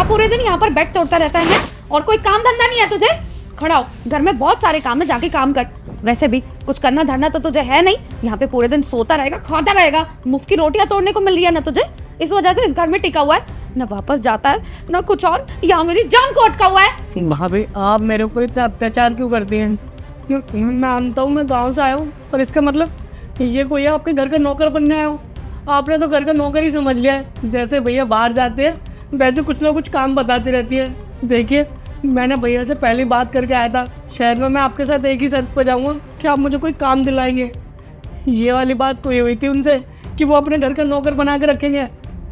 पूरे दिन यहाँ पर बेड तोड़ता रहता है और कोई काम धंधा नहीं है तुझे? खड़ा हो, घर में बहुत सारे काम है, जाके काम कर। वैसे भी कुछ करना धरना तो तुझे है नहीं, यहाँ पे पूरे दिन सोता रहेगा, खाता रहेगा, मुफ्त की रोटियां तोड़ने को मिल रही है ना तुझे, इस वजह से इस घर में टिका हुआ है, ना वापस जाता है ना कुछ और, यहाँ मेरी जान को अटका हुआ है। भाभी आप मेरे ऊपर इतना अत्याचार क्यों करती हैं? क्यों? मैं मानता हूँ मैं गाँव से आया हूँ, पर इसका मतलब ये कोई आपके घर का नौकर बनने आया हो? आपने तो घर का नौकर ही समझ लिया है। जैसे भैया बाहर जाते हैं वैसे कुछ ना कुछ काम बताती रहती है। देखिए मैंने भैया से पहली बात करके आया था, शहर में मैं आपके साथ एक ही शर्त पर जाऊँगा कि आप मुझे कोई काम दिलाएंगे। ये वाली बात कोई हुई थी उनसे कि वो अपने घर का नौकर बना के रखेंगे।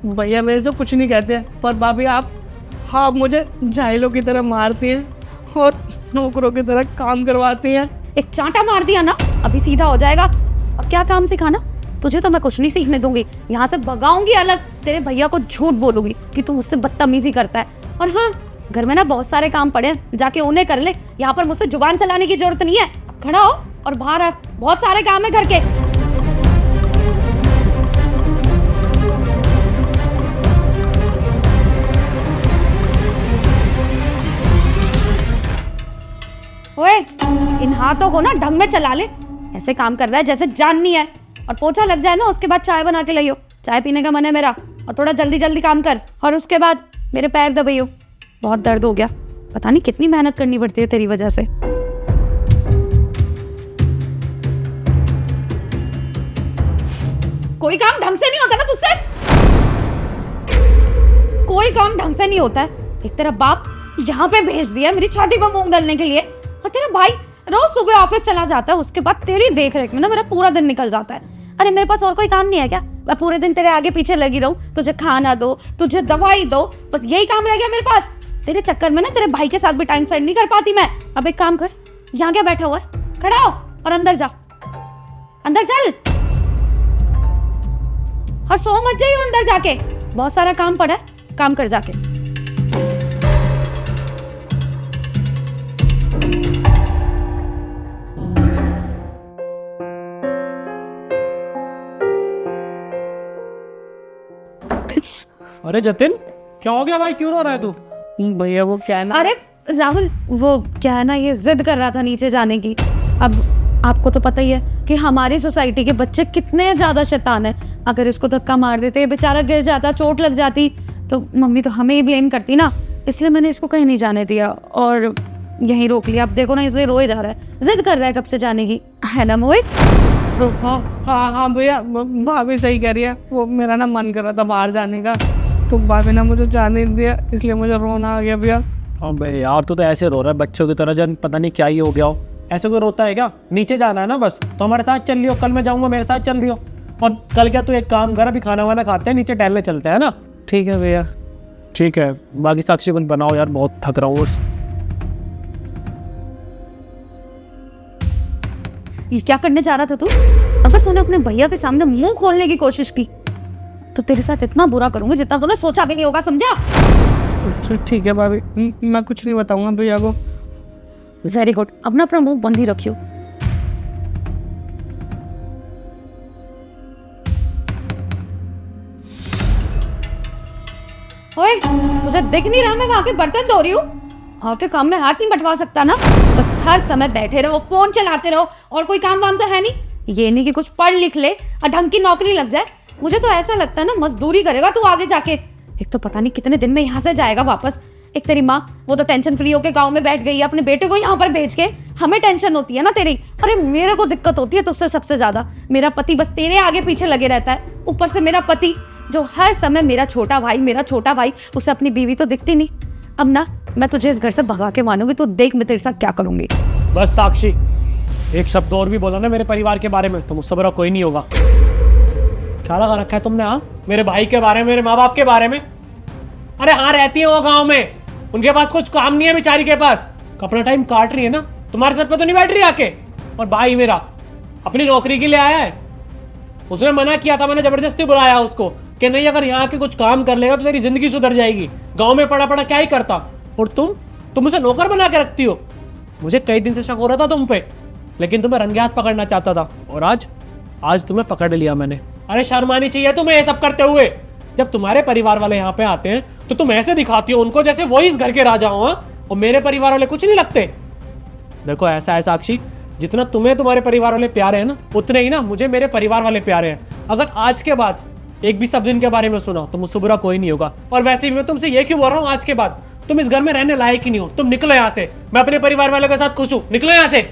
भैया मेरे से कुछ नहीं कहते हैं, पर भाभी आप मुझे जाहिलों की तरह मारती हैं और नौकरों की तरह काम करवाती हैं। एक चांटा मार दिया ना अभी सीधा हो जाएगा। अब क्या काम सिखाना तुझे, तो मैं कुछ नहीं सीखने दूंगी, यहाँ से भगाऊंगी अलग। तेरे भैया को झूठ बोलूंगी कि तू मुझसे बदतमीजी करता है। और हाँ, घर में ना बहुत सारे काम पड़े हैं, जाके उन्हें कर ले, यहाँ पर मुझसे जुबान चलाने की जरूरत नहीं है। खड़ा हो और बाहर आ, बहुत सारे काम है घर के। ओए, इन हाथों को ना ढंग में चला ले, ऐसे काम कर रहा है जैसे जान नहीं है। और पोछा लग जाए ना उसके बाद चाय बना के लाइयो, चाय पीने का मन है मेरा। और थोड़ा जल्दी जल्दी काम कर, और उसके बाद मेरे पैर दबाइयो, बहुत दर्द हो गया, पता नहीं कितनी मेहनत करनी पड़ती है तेरी वजह से। कोई काम ढंग से नहीं होता ना तुझसे, कोई काम ढंग से नहीं होता है। एक तेरा बाप यहाँ पे भेज दिया मेरी छाती पर मूंग डालने के लिए, और तेरा भाई रोज सुबह ऑफिस चला जाता है, उसके बाद तेरी देख रेख में ना मेरा पूरा दिन निकल जाता है। अरे मेरे पास और कोई काम नहीं है क्या? मैं पूरे दिन तेरे आगे पीछे लगी रहूं, तुझे खाना दो, तुझे दवाई दो, बस यही काम रह गया मेरे पास। तेरे चक्कर में ना तेरे भाई के साथ भी टाइम स्पेंड नहीं कर पाती मैं। अब एक काम कर, यहाँ क्या बैठा हुआ है, खड़ा हो और अंदर जा, अंदर चल, और सो मत जाइयो अंदर जाके, बहुत सारा काम पड़ा है, काम कर जाके। अरे जतिन, क्या हो गया भाई, क्यों रो रहा है तू? भैया वो क्या है ना, अरे राहुल, वो क्या है ना, ये जिद कर रहा था नीचे जाने की। अब आपको तो पता ही है कि हमारी सोसाइटी के बच्चे कितने ज्यादा शैतान है। अगर इसको धक्का मार देते, बेचारा गिर जाता, चोट लग जाती, तो मम्मी तो हमें ही ब्लेम करती ना। इसलिए मैंने इसको कहीं नहीं जाने दिया और यहीं रोक लिया। अब देखो ना, इसलिए रोए जा रहा है, जिद कर रहा है कब से जाने की, है ना मोहित? हाँ भैया, भाभी सही कह रही है। वो मेरा ना मन कर रहा था बाहर जाने का, तो भाभी ने मुझे जाने नहीं दिया, इसलिए मुझे रोना आ गया भैया। अबे यार, तू तो ऐसे रो रहा है बच्चों की तरह, जन पता नहीं क्या ही हो गया हो। ऐसे कोई रोता है क्या? नीचे जाना है ना बस, तो हमारे साथ चल लियो, कल मैं जाऊंगा, मेरे साथ चल लियो। और कल क्या तू एक काम कर, अभी खाना वाना खाते हैं, नीचे टहलने चलते हैं ना। ठीक है भैया। ठीक है, बाकी साक्षी कुछ बनाओ यार, बहुत थक रहा हूँ। ये क्या करने जा रहा था तू? अगर तूने अपने भैया के सामने मुंह खोलने की कोशिश की तो तेरे साथ इतना बुरा करूंगी जितना तूने सोचा भी नहीं होगा, समझा? ठीक है भाभी, मैं कुछ नहीं बताऊंगा भैया को। वेरी गुड, अपना अपना मुंह बंद ही रखियो। ओए, तुझे दिख नहीं रहा मैं वहां पे बर्तन धो रही हूँ? आपके काम में हाथ नहीं बंटवा सकता ना, बस हर समय बैठे रहो, फोन चलाते रहो, और कोई काम वाम तो है नहीं। ये नहीं कि कुछ पढ़ लिख ले और ढंग की नौकरी लग जाए। मुझे तो ऐसा लगता है ना, मजदूरी करेगा तू आगे जाके। एक तो पता नहीं कितने दिन में यहाँ से जाएगा वापस। एक तेरी माँ, वो तो टेंशन फ्री होके गाँव में बैठ गई है, अपने बेटे को यहाँ पर भेज के। हमें टेंशन होती है ना तेरी, अरे मेरे को दिक्कत होती है तुझसे सबसे ज्यादा। मेरा पति बस तेरे आगे पीछे लगे रहता है, ऊपर से मेरा पति जो हर समय मेरा छोटा भाई, उसे अपनी बीवी तो दिखती नहीं। अब ना मैं तुझे इस घर से भगा के मानूंगी, तो देख मैं तेरे साथ क्या करूंगी। बस साक्षी, एक शब्द और भी बोला ना मेरे परिवार के बारे में तो मुझसे बड़ा कोई नहीं होगा। क्या लगा रखा है तुमने? हाँ, मेरे भाई के बारे में, मेरे माँ बाप के बारे में। अरे हाँ, रहती है वो गाँव में, उनके पास कुछ काम नहीं है बेचारी के पास, अपना टाइम काट रही है ना, तुम्हारे सर पे तो नहीं बैठ रही आके। और भाई मेरा अपनी नौकरी के लिए आया है, उसने मना किया था, मैंने जबरदस्ती बुलाया उसको कि नहीं, अगर यहाँ के कुछ काम कर लेगा तो तेरी जिंदगी सुधर जाएगी, गाँव में पड़ा पड़ा क्या ही करता। और तुम उसे नौकर बना के रखती हो। मुझे कई दिन से शक हो रहा था तुम पे, लेकिन तुम्हें रंगे हाथ पकड़ना चाहता था, और आज तुम्हें पकड़ लिया मैंने। अरे शर्म आनी चाहिए तुम्हें ये सब करते हुए। जब तुम्हारे परिवार वाले यहाँ पे आते हैं तो तुम ऐसे दिखाती हो उनको जैसे वो इस घर के राजा हो, हाँ? और मेरे परिवार वाले कुछ नहीं लगते। देखो ऐसा है साक्षी, जितना तुम्हें तुम्हारे परिवार वाले प्यारे हैं ना, उतने ही ना मुझे मेरे परिवार वाले प्यारे हैं। अगर आज के बाद एक भी शब्द इनके बारे में सुना तो मुझसे बुरा कोई नहीं होगा। और वैसे भी मैं तुमसे ये क्यों बोल रहा हूँ, आज के बाद तुम इस घर में रहने लायक ही नहीं हो। तुम निकलो यहाँ से, मैं अपने परिवार वालों के साथ खुश हूँ, निकलो यहाँ से।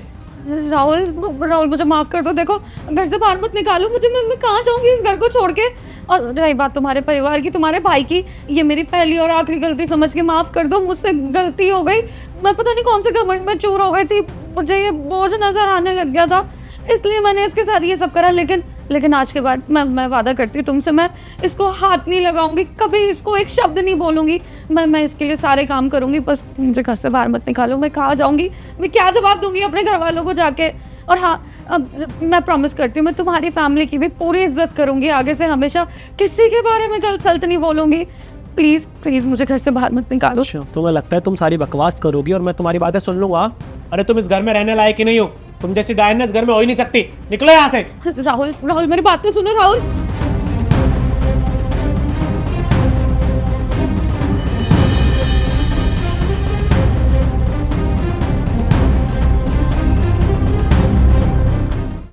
राहुल मुझे माफ कर दो। देखो घर से बाहर मत निकालो मुझे, मैं कहाँ जाऊंगी इस घर को छोड़ के। और रही बात तुम्हारे परिवार की, तुम्हारे भाई की, ये मेरी पहली और आखिरी गलती समझ के माफ कर दो। मुझसे गलती हो गई, मैं पता नहीं कौन से घमंड में चूर हो गई थी, मुझे ये बोझ नजर आने लग गया था, इसलिए मैंने इसके साथ ये सब करा। लेकिन आज के बाद मैं वादा करती हूँ तुमसे, मैं इसको हाथ नहीं लगाऊंगी, कभी इसको एक शब्द नहीं बोलूंगी। मैं इसके लिए सारे काम करूंगी, बस मुझे घर से बाहर मत निकालो। मैं कहाँ जाऊंगी, मैं क्या जवाब दूंगी अपने घर वालों को जाके। और हाँ, अब मैं प्रॉमिस करती हूँ मैं तुम्हारी फैमिली की भी पूरी इज्जत करूंगी आगे से, हमेशा किसी के बारे में गलत सलत नहीं बोलूंगी। प्लीज़ प्लीज़ मुझे घर से बाहर मत निकालो। तुम्हें लगता है तुम सारी बकवास करोगी और मैं तुम्हारी बातें सुन लूंगा? अरे तुम इस घर में रहने लायक ही नहीं हो, तुम जैसी डायना इस घर में हो ही नहीं सकती, निकलो यहाँ से। राहुल मेरी बात तो सुनो राहुल।